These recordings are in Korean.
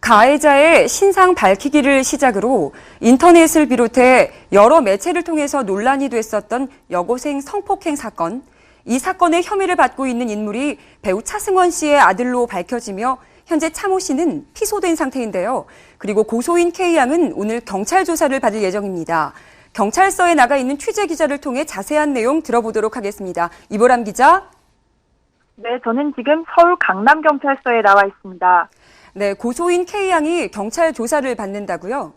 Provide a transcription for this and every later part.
가해자의 신상 밝히기를 시작으로 인터넷을 비롯해 여러 매체를 통해서 논란이 됐었던 여고생 성폭행 사건. 이 사건의 혐의를 받고 있는 인물이 배우 차승원 씨의 아들로 밝혀지며 현재 차모 씨는 피소된 상태인데요. 그리고 고소인 K양은 오늘 경찰 조사를 받을 예정입니다. 경찰서에 나가 있는 취재 기자를 통해 자세한 내용 들어보도록 하겠습니다. 이보람 기자. 네, 저는 지금 서울 강남경찰서에 나와 있습니다. 네, 고소인 K양이 경찰 조사를 받는다고요?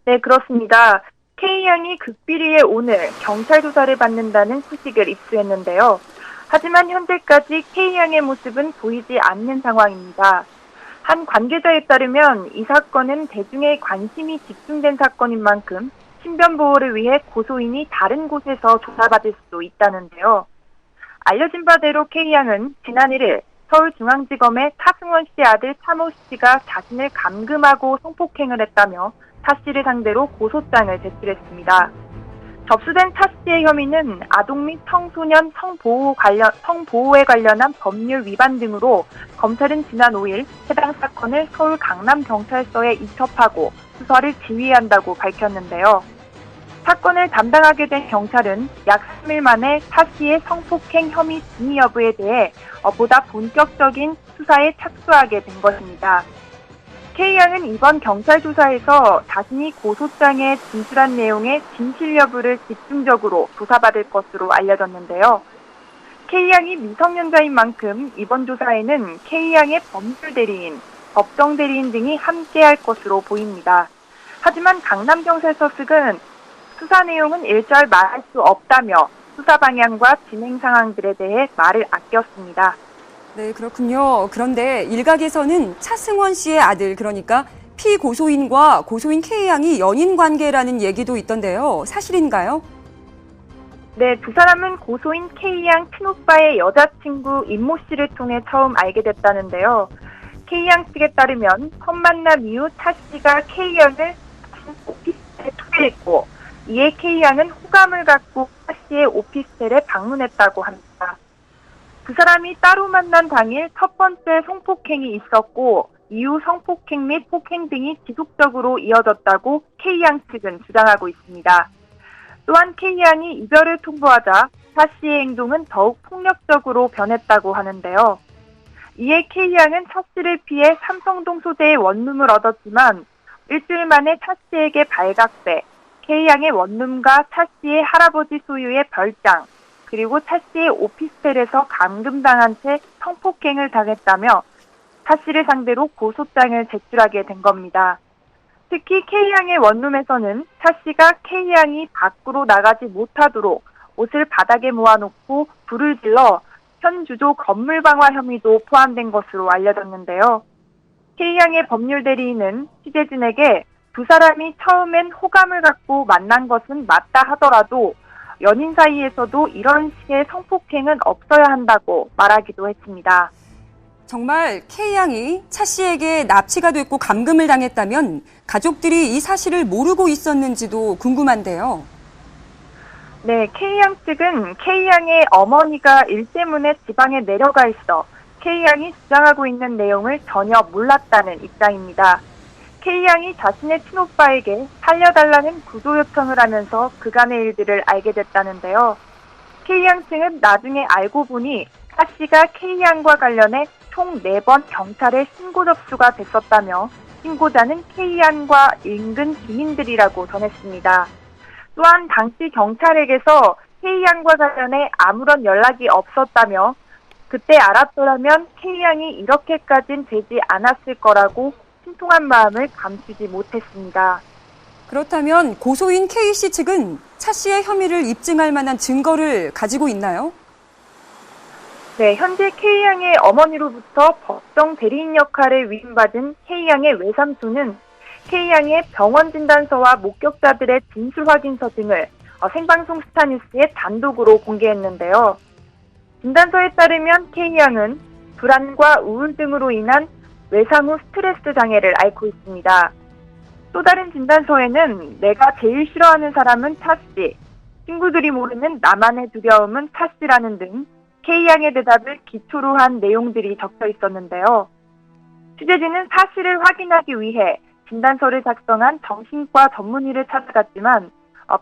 네, 그렇습니다. K양이 극비리에 오늘 경찰 조사를 받는다는 소식을 입수했는데요. 하지만 현재까지 K양의 모습은 보이지 않는 상황입니다. 한 관계자에 따르면 이 사건은 대중의 관심이 집중된 사건인 만큼 신변 보호를 위해 고소인이 다른 곳에서 조사받을 수도 있다는데요. 알려진 바대로 K양은 지난 1일 서울중앙지검에 차승원 씨 아들 차모 씨가 자신을 감금하고 성폭행을 했다며 차 씨를 상대로 고소장을 제출했습니다. 접수된 차 씨의 혐의는 아동 및 청소년 성보호에 관련한 법률 위반 등으로 검찰은 지난 5일 해당 사건을 서울 강남경찰서에 이첩하고 수사를 지휘한다고 밝혔는데요. 사건을 담당하게 된 경찰은 약 3일 만에 차 씨의 성폭행 혐의 진위 여부에 대해 보다 본격적인 수사에 착수하게 된 것입니다. K양은 이번 경찰 조사에서 자신이 고소장에 진술한 내용의 진실 여부를 집중적으로 조사받을 것으로 알려졌는데요. K양이 미성년자인 만큼 이번 조사에는 K양의 법률 대리인, 법정 대리인 등이 함께할 것으로 보입니다. 하지만 강남경찰서 측은 수사 내용은 일절 말할 수 없다며 수사 방향과 진행 상황들에 대해 말을 아꼈습니다. 네, 그렇군요. 그런데 일각에서는 차승원 씨의 아들, 그러니까 피고소인과 고소인 K양이 연인 관계라는 얘기도 있던데요. 사실인가요? 네, 두 사람은 고소인 K양 친오빠의 여자친구 임모 씨를 통해 처음 알게 됐다는데요. K양 측에 따르면 첫 만남 이후 차 씨가 K양을 오피스텔에 초대했고 이에 K양은 호감을 갖고 차 씨의 오피스텔에 방문했다고 합니다. 두 사람이 따로 만난 당일 첫 번째 성폭행이 있었고 이후 성폭행 및 폭행 등이 지속적으로 이어졌다고 K양 측은 주장하고 있습니다. 또한 K양이 이별을 통보하자 차 씨의 행동은 더욱 폭력적으로 변했다고 하는데요. 이에 K양은 차 씨를 피해 삼성동 소재의 원룸을 얻었지만 일주일 만에 차 씨에게 발각돼 K양의 원룸과 차 씨의 할아버지 소유의 별장, 그리고 차 씨의 오피스텔에서 감금당한 채 성폭행을 당했다며 차 씨를 상대로 고소장을 제출하게 된 겁니다. 특히 K양의 원룸에서는 차 씨가 K양이 밖으로 나가지 못하도록 옷을 바닥에 모아놓고 불을 질러 현 주조 건물 방화 혐의도 포함된 것으로 알려졌는데요. K양의 법률 대리인은 취재진에게 두 사람이 처음엔 호감을 갖고 만난 것은 맞다 하더라도 연인 사이에서도 이런 식의 성폭행은 없어야 한다고 말하기도 했습니다. 정말 K양이 차 씨에게 납치가 됐고 감금을 당했다면 가족들이 이 사실을 모르고 있었는지도 궁금한데요. 네, K양 측은 K양의 어머니가 일 때문에 지방에 내려가 있어 K양이 주장하고 있는 내용을 전혀 몰랐다는 입장입니다. K양이 자신의 친오빠에게 살려달라는 구조 요청을 하면서 그간의 일들을 알게 됐다는데요. K양 측은 나중에 알고 보니 차 씨가 K양과 관련해 총 4번 경찰에 신고 접수가 됐었다며 신고자는 K양과 인근 주민들이라고 전했습니다. 또한 당시 경찰에게서 K양과 관련해 아무런 연락이 없었다며 그때 알았더라면 K양이 이렇게까진 되지 않았을 거라고 신통한 마음을 감추지 못했습니다. 그렇다면 고소인 K씨 측은 차 씨의 혐의를 입증할 만한 증거를 가지고 있나요? 네, 현재 K양의 어머니로부터 법정 대리인 역할을 위임받은 K양의 외삼촌은 K양의 병원 진단서와 목격자들의 진술 확인서 등을 생방송 스타뉴스에 단독으로 공개했는데요. 진단서에 따르면 K양은 불안과 우울 등으로 인한 외상 후 스트레스 장애를 앓고 있습니다. 또 다른 진단서에는 내가 제일 싫어하는 사람은 차 씨, 친구들이 모르는 나만의 두려움은 차 씨라는 등 K양의 대답을 기초로 한 내용들이 적혀 있었는데요. 취재진은 사실을 확인하기 위해 진단서를 작성한 정신과 전문의를 찾아갔지만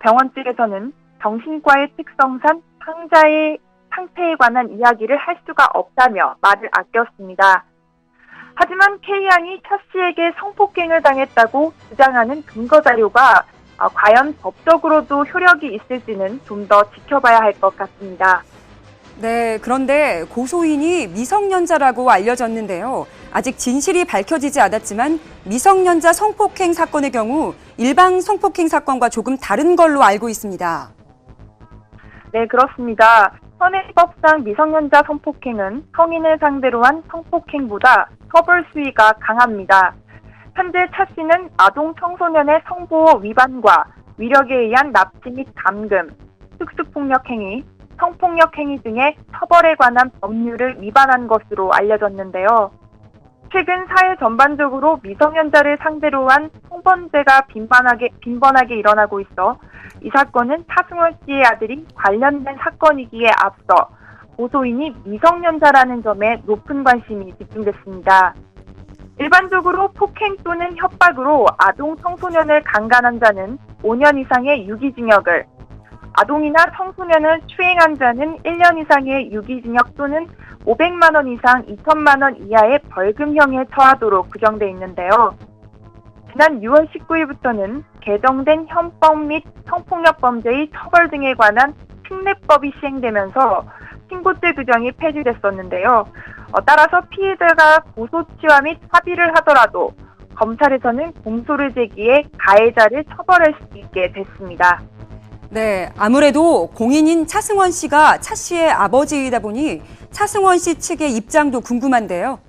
병원 측에서는 정신과의 특성상 환자의 상태에 관한 이야기를 할 수가 없다며 말을 아꼈습니다. 하지만 K양이 차 씨에게 성폭행을 당했다고 주장하는 근거 자료가 과연 법적으로도 효력이 있을지는 좀 더 지켜봐야 할 것 같습니다. 네, 그런데 고소인이 미성년자라고 알려졌는데요. 아직 진실이 밝혀지지 않았지만 미성년자 성폭행 사건의 경우 일반 성폭행 사건과 조금 다른 걸로 알고 있습니다. 네, 그렇습니다. 현행법상 미성년자 성폭행은 성인을 상대로 한 성폭행보다 처벌 수위가 강합니다. 현재 차 씨는 아동 청소년의 성보호 위반과 위력에 의한 납치 및 감금, 특수폭력 행위, 성폭력 행위 등의 처벌에 관한 법률을 위반한 것으로 알려졌는데요. 최근 사회 전반적으로 미성년자를 상대로 한 성범죄가 빈번하게 일어나고 있어 이 사건은 차승원 씨의 아들이 관련된 사건이기에 앞서 고소인이 미성년자라는 점에 높은 관심이 집중됐습니다. 일반적으로 폭행 또는 협박으로 아동 청소년을 강간한 자는 5년 이상의 유기징역을, 아동이나 청소년을 추행한 자는 1년 이상의 유기징역 또는 500만 원 이상 2천만 원 이하의 벌금형에 처하도록 구정돼 있는데요. 지난 6월 19일부터는 개정된 형법 및 성폭력 범죄의 처벌 등에 관한 특례법이 시행되면서 신고죄 규정이 폐지됐었는데요. 따라서 피해자가 고소치와 및 합의를 하더라도 검찰에서는 공소를 제기해 가해자를 처벌할 수 있게 됐습니다. 네, 아무래도 공인인 차승원 씨가 차 씨의 아버지이다 보니 차승원 씨 측의 입장도 궁금한데요.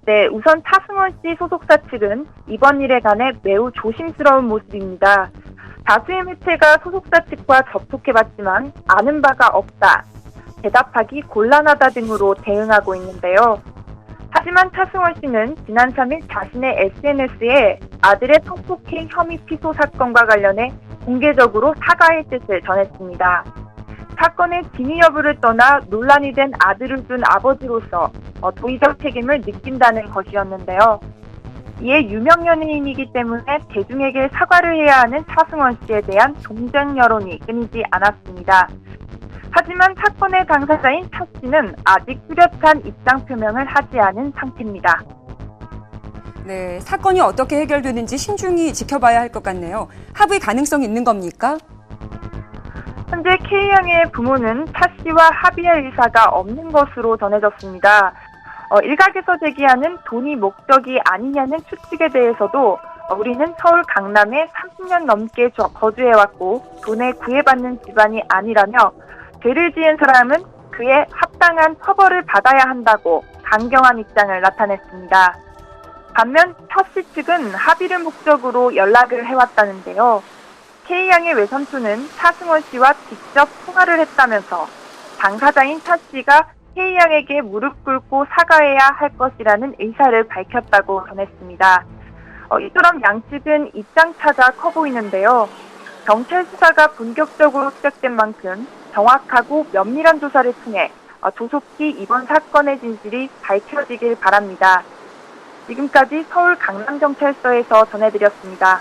네, 우선 차승원 씨 소속사 측은 이번 일에 관해 매우 조심스러운 모습입니다. 다수의 매체가 소속사 측과 접촉해봤지만 아는 바가 없다, 대답하기 곤란하다 등으로 대응하고 있는데요. 하지만 차승원 씨는 지난 3일 자신의 SNS에 아들의 성폭행 혐의 피소 사건과 관련해 공개적으로 사과의 뜻을 전했습니다. 사건의 진위 여부를 떠나 논란이 된 아들을 둔 아버지로서 도의적 책임을 느낀다는 것이었는데요. 이에 유명 연예인이기 때문에 대중에게 사과를 해야 하는 차승원 씨에 대한 동정 여론이 끊이지 않았습니다. 하지만 사건의 당사자인 차 씨는 아직 뚜렷한 입장 표명을 하지 않은 상태입니다. 네, 사건이 어떻게 해결되는지 신중히 지켜봐야 할 것 같네요. 합의 가능성이 있는 겁니까? 현재 K양의 부모는 차 씨와 합의할 의사가 없는 것으로 전해졌습니다. 일각에서 제기하는 돈이 목적이 아니냐는 추측에 대해서도 우리는 서울 강남에 30년 넘게 거주해왔고 돈에 구애받는 집안이 아니라며 죄를 지은 사람은 그에 합당한 처벌을 받아야 한다고 강경한 입장을 나타냈습니다. 반면 차 씨 측은 합의를 목적으로 연락을 해왔다는데요. K양의 외삼촌은 차승원 씨와 직접 통화를 했다면서 당사자인 차 씨가 K양에게 무릎 꿇고 사과해야 할 것이라는 의사를 밝혔다고 전했습니다. 이처럼 양측은 입장차가 커 보이는데요. 경찰 수사가 본격적으로 시작된 만큼 정확하고 면밀한 조사를 통해 조속히 이번 사건의 진실이 밝혀지길 바랍니다. 지금까지 서울 강남경찰서에서 전해드렸습니다.